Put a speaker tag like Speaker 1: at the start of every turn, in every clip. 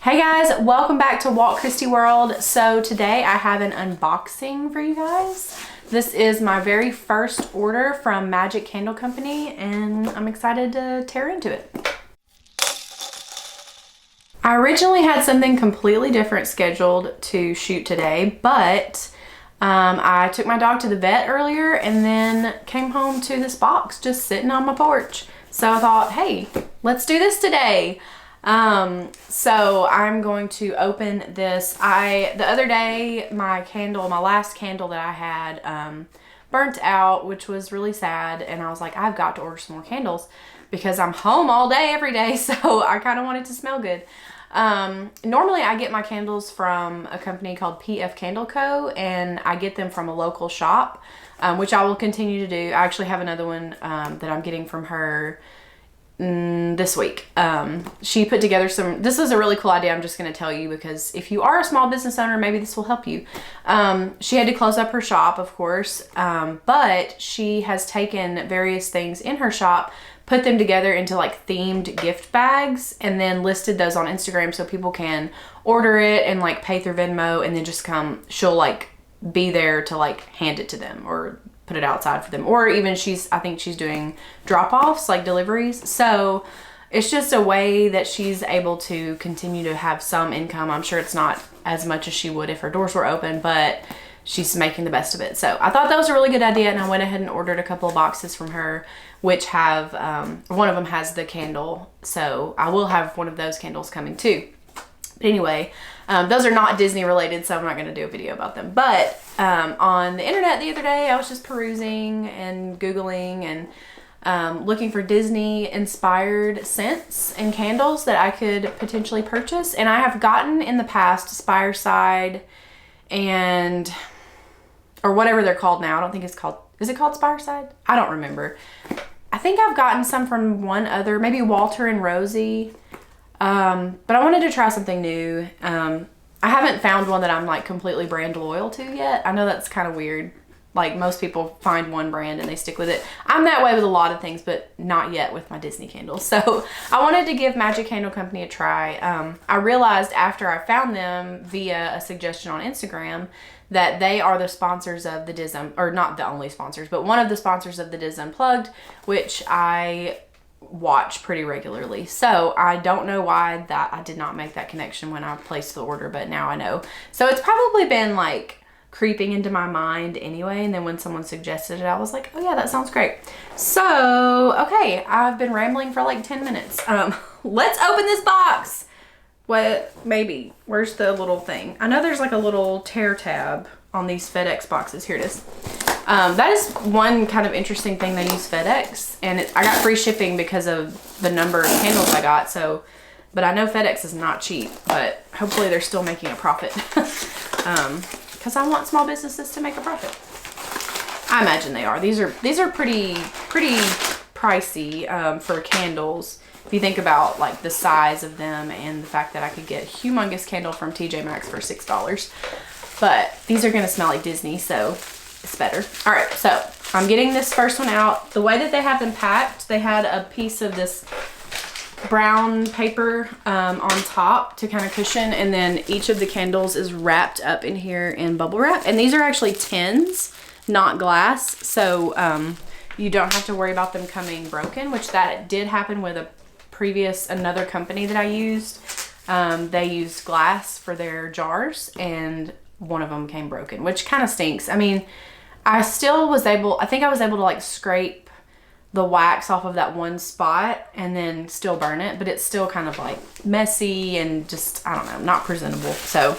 Speaker 1: Hey guys, welcome back to Walt Christie World. So today I have an unboxing for you guys. This is my very first order from Magic Candle Company and I'm excited to tear into it. I originally had something completely different scheduled to shoot today, but I took my dog to the vet earlier and then came home to this box just sitting on my porch. So I thought, hey, let's do this today. So I'm going to open this. The other day, my last candle that I had, burnt out, which was really sad. And I was like, I've got to order some more candles because I'm home all day, every day. So I kind of want it to smell good. Normally I get my candles from a company called PF Candle Co. and I get them from a local shop, which I will continue to do. I actually have another one, that I'm getting from her this week. She put together this is a really cool idea. I'm just going to tell you because if you are a small business owner, maybe this will help you. She had to close up her shop, of course, but she has taken various things in her shop, put them together into like themed gift bags, and then listed those on Instagram so people can order it and like pay through Venmo and then just come. She'll like be there to like hand it to them or put it outside for them, or even I think she's doing drop-offs, like deliveries. So it's just a way that she's able to continue to have some income. I'm sure it's not as much as she would if her doors were open, but she's making the best of it. So I thought that was a really good idea, and I went ahead and ordered a couple of boxes from her, which have, one of them has the candle, so I will have one of those candles coming too. But anyway, those are not Disney related, so I'm not going to do a video about them. But on the internet the other day, I was just perusing and Googling and looking for Disney inspired scents and candles that I could potentially purchase. And I have gotten in the past Spireside or whatever they're called now. I don't think it's called, is it called Spireside? I don't remember. I think I've gotten some from one other, maybe Walter and Rosie. But I wanted to try something new. I haven't found one that I'm like completely brand loyal to yet. I know that's kind of weird. Like most people find one brand and they stick with it. I'm that way with a lot of things, but not yet with my Disney candles. So I wanted to give Magic Candle Company a try. I realized after I found them via a suggestion on Instagram that they are the sponsors of the or not the only sponsors, but one of the sponsors of the Diz Unplugged, which I watch pretty regularly. So I don't know why that I did not make that connection when I placed the order, but now I know. So it's probably been like creeping into my mind anyway, and then when someone suggested it, I was like, oh yeah, that sounds great. So okay, I've been rambling for like 10 minutes. Let's open this box. Maybe where's the little thing? I know there's like a little tear tab on these FedEx boxes. Here it is. That is one kind of interesting thing. They use FedEx, and I got free shipping because of the number of candles I got. So, but I know FedEx is not cheap, but hopefully they're still making a profit. Because I want small businesses to make a profit. I imagine they are. These are pretty pricey for candles. If you think about like the size of them and the fact that I could get a humongous candle from TJ Maxx for $6. But these are gonna smell like Disney, so it's better. All right, so I'm getting this first one out. The way that they have them packed, they had a piece of this brown paper on top to kind of cushion, and then each of the candles is wrapped up in here in bubble wrap. And these are actually tins, not glass, so you don't have to worry about them coming broken, which that did happen with another company that I used. They used glass for their jars, and one of them came broken, which kind of stinks. I mean, I think I was able to like scrape the wax off of that one spot and then still burn it, but it's still kind of like messy and just, I don't know, not presentable. So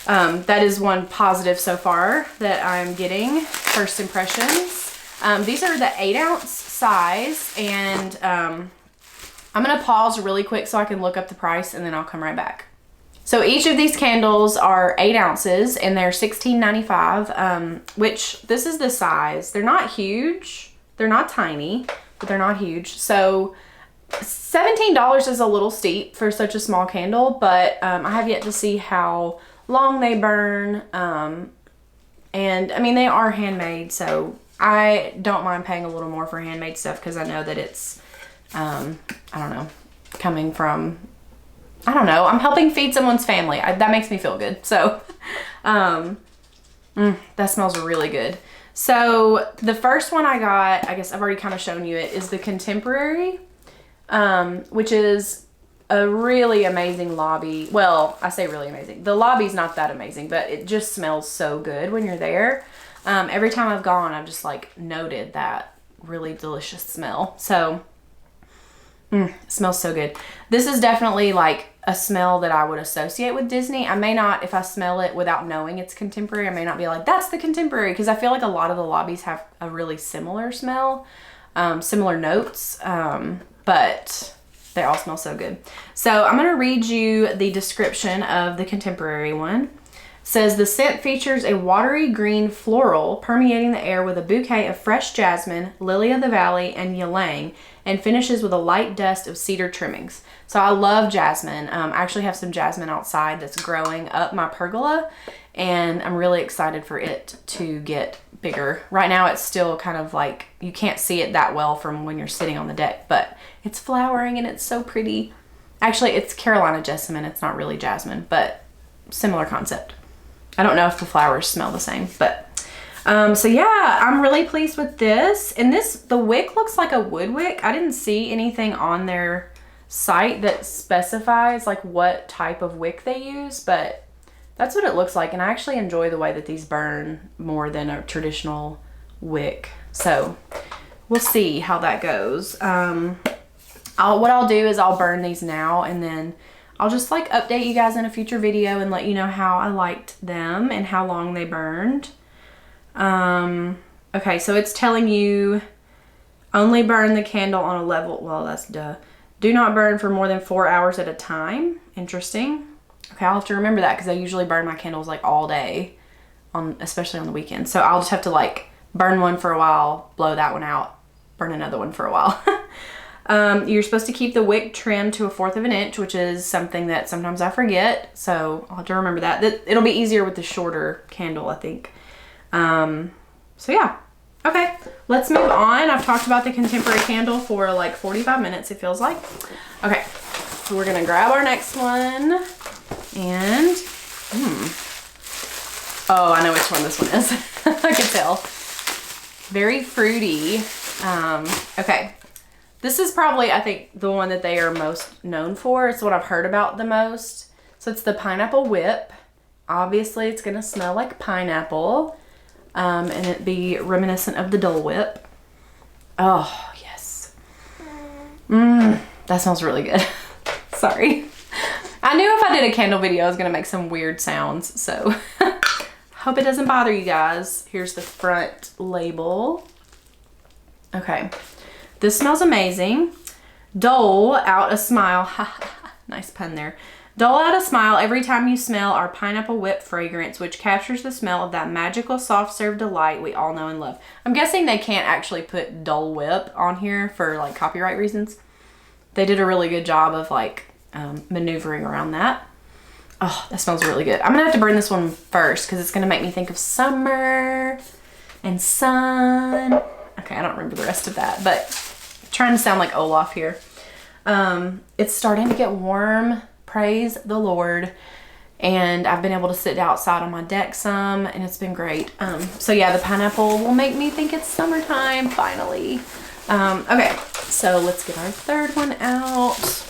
Speaker 1: that is one positive so far that I'm getting. First impressions. These are the 8-ounce size, and I'm gonna pause really quick so I can look up the price and then I'll come right back. So each of these candles are 8 ounces and they're $16.95, which this is the size. They're not huge. They're not tiny, but they're not huge. So $17 is a little steep for such a small candle, but I have yet to see how long they burn. And I mean, they are handmade, so I don't mind paying a little more for handmade stuff because I know that it's, I don't know, coming from I don't know, I'm helping feed someone's family. That makes me feel good. So that smells really good. So the first one I got, I guess I've already kind of shown you it, is the Contemporary, which is a really amazing lobby. Well, I say really amazing. The lobby's not that amazing, but it just smells so good when you're there. Every time I've gone, I've just like noted that really delicious smell. So it smells so good. This is definitely like a smell that I would associate with Disney. I may not, if I smell it without knowing it's Contemporary, I may not be like, that's the Contemporary, because I feel like a lot of the lobbies have a really similar smell, similar notes, but they all smell so good. So I'm going to read you the description of the Contemporary one. It says, the scent features a watery green floral permeating the air with a bouquet of fresh jasmine, lily of the valley, and ylang, and finishes with a light dust of cedar trimmings. So I love jasmine. I actually have some jasmine outside that's growing up my pergola, and I'm really excited for it to get bigger. Right now it's still kind of like, you can't see it that well from when you're sitting on the deck, but it's flowering and it's so pretty. Actually, it's Carolina jessamine. It's not really jasmine, but similar concept. I don't know if the flowers smell the same, but so yeah, I'm really pleased with this. And the wick looks like a wood wick. I didn't see anything on their site that specifies like what type of wick they use, but that's what it looks like. And I actually enjoy the way that these burn more than a traditional wick. So we'll see how that goes. What I'll do is I'll burn these now, and then I'll just like update you guys in a future video and let you know how I liked them and how long they burned. Okay, so it's telling you only burn the candle on a level, well, that's duh. Do not burn for more than 4 hours at a time. Interesting. Okay, I'll have to remember that because I usually burn my candles like all day, especially on the weekend. So I'll just have to like burn one for a while, blow that one out, burn another one for a while. You're supposed to keep the wick trimmed to 1/4 of an inch, which is something that sometimes I forget. So I'll have to remember that. It'll be easier with the shorter candle, I think. So yeah. Okay, let's move on. I've talked about the Contemporary candle for like 45 minutes, it feels like. Okay, so we're gonna grab our next one and, oh, I know which one this one is. I can tell. Very fruity. Okay. This is probably, I think, the one that they are most known for. It's what I've heard about the most. So it's the Pineapple Whip. Obviously, it's going to smell like pineapple. And it'd be reminiscent of the Dole Whip. Oh, yes. That smells really good. Sorry. I knew if I did a candle video, I was going to make some weird sounds. So, hope it doesn't bother you guys. Here's the front label. Okay. This smells amazing. Dole out a smile. Nice pun there. Dole out a smile every time you smell our Pineapple Whip fragrance, which captures the smell of that magical soft serve delight we all know and love. I'm guessing they can't actually put Dole Whip on here for like copyright reasons. They did a really good job of like maneuvering around that. Oh, that smells really good. I'm gonna have to burn this one first because it's gonna make me think of summer and sun. Okay, I don't remember the rest of that, but I'm trying to sound like Olaf here. It's starting to get warm. Praise the Lord. And I've been able to sit outside on my deck some, and it's been great. So yeah, the pineapple will make me think it's summertime, finally. Okay, so let's get our third one out.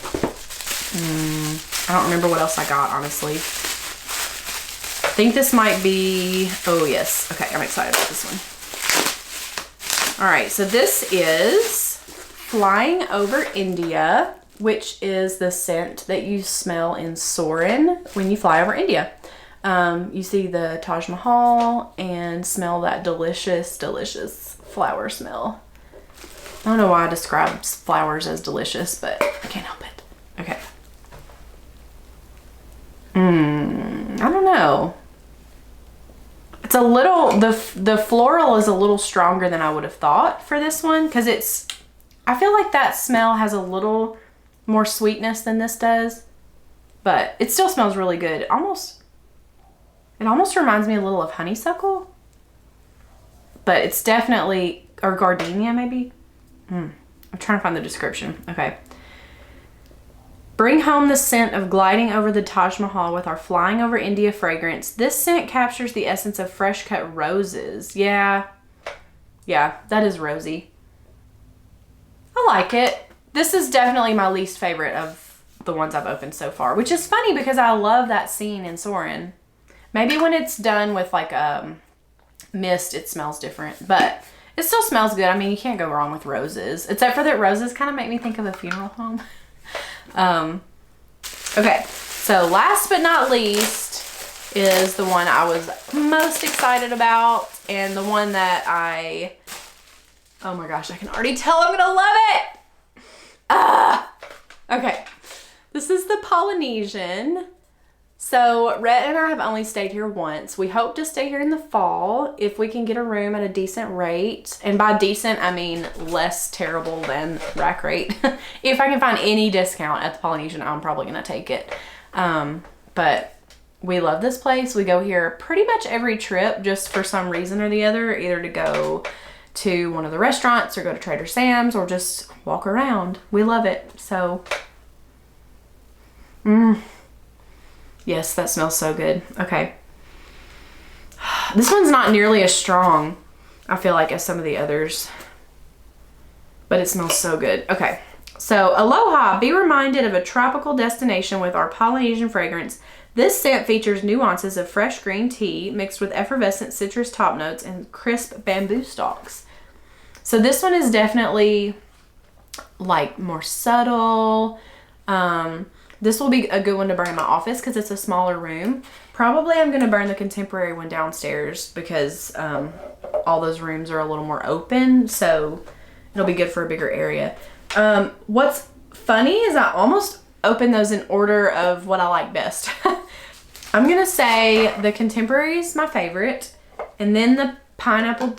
Speaker 1: I don't remember what else I got, honestly. I think this might be, oh yes. Okay, I'm excited about this one. All right, so this is Flying Over India, which is the scent that you smell in Soarin' when you fly over India. You see the Taj Mahal and smell that delicious, delicious flower smell. I don't know why I describe flowers as delicious, but I can't help it. Okay. I don't know. It's a little, the floral is a little stronger than I would have thought for this one, because I feel like that smell has a little more sweetness than this does, but it still smells really good. It almost reminds me a little of honeysuckle, but it's definitely, or gardenia maybe. I'm trying to find the description. Okay. Bring home the scent of gliding over the Taj Mahal with our Flying Over India fragrance. This scent captures the essence of fresh cut roses. Yeah, that is rosy. I like it. This is definitely my least favorite of the ones I've opened so far, which is funny because I love that scene in Soarin'. Maybe when it's done with like mist, it smells different, but it still smells good. I mean, you can't go wrong with roses, except for that roses kind of make me think of a funeral home. Okay, so last but not least is the one I was most excited about, and the one that oh my gosh, I can already tell I'm gonna love it. Okay, this is the Polynesian. So Rhett and I have only stayed here once. We hope to stay here in the fall if we can get a room at a decent rate. And by decent, I mean less terrible than rack rate. If I can find any discount at the Polynesian, I'm probably gonna take it. But we love this place. We go here pretty much every trip just for some reason or the other, either to go to one of the restaurants or go to Trader Sam's or just walk around. We love it. So, yes, that smells so good. Okay. This one's not nearly as strong, I feel like, as some of the others, but it smells so good. Okay. So, aloha, be reminded of a tropical destination with our Polynesian fragrance. This scent features nuances of fresh green tea mixed with effervescent citrus top notes and crisp bamboo stalks. So this one is definitely like more subtle. This will be a good one to burn in my office because it's a smaller room. Probably I'm going to burn the contemporary one downstairs because all those rooms are a little more open. So it'll be good for a bigger area. What's funny is I almost opened those in order of what I like best. I'm going to say the contemporary is my favorite, and then the pineapple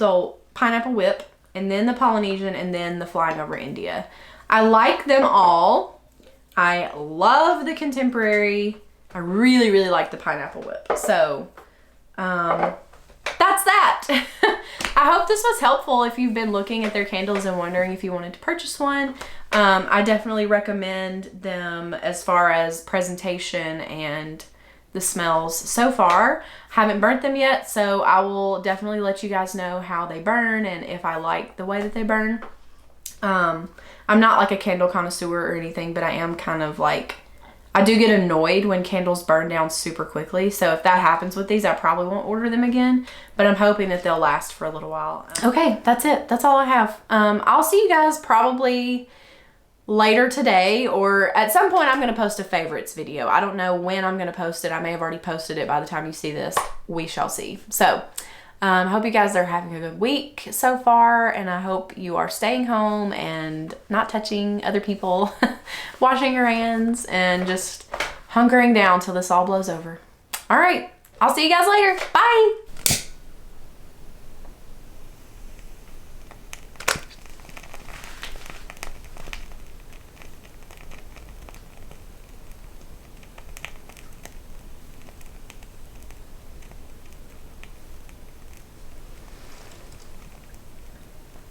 Speaker 1: whip, and then the Polynesian, and then the Flying Over India. I like them all. I love the contemporary. I really, really like the pineapple whip. So, that's that. I hope this was helpful if you've been looking at their candles and wondering if you wanted to purchase one. I definitely recommend them as far as presentation and the smells so far. Haven't burnt them yet, so I will definitely let you guys know how they burn and if I like the way that they burn. I'm not like a candle connoisseur or anything, but I am kind of like, I do get annoyed when candles burn down super quickly. So if that happens with these, I probably won't order them again, but I'm hoping that they'll last for a little while. Okay, that's it. That's all I have. I'll see you guys probably later today, or at some point I'm going to post a favorites video. I don't know when I'm going to post it. I may have already posted it by the time you see this. We shall see. So I hope you guys are having a good week so far, and I hope you are staying home and not touching other people, washing your hands, and just hunkering down till this all blows over. All right, I'll see you guys later. Bye.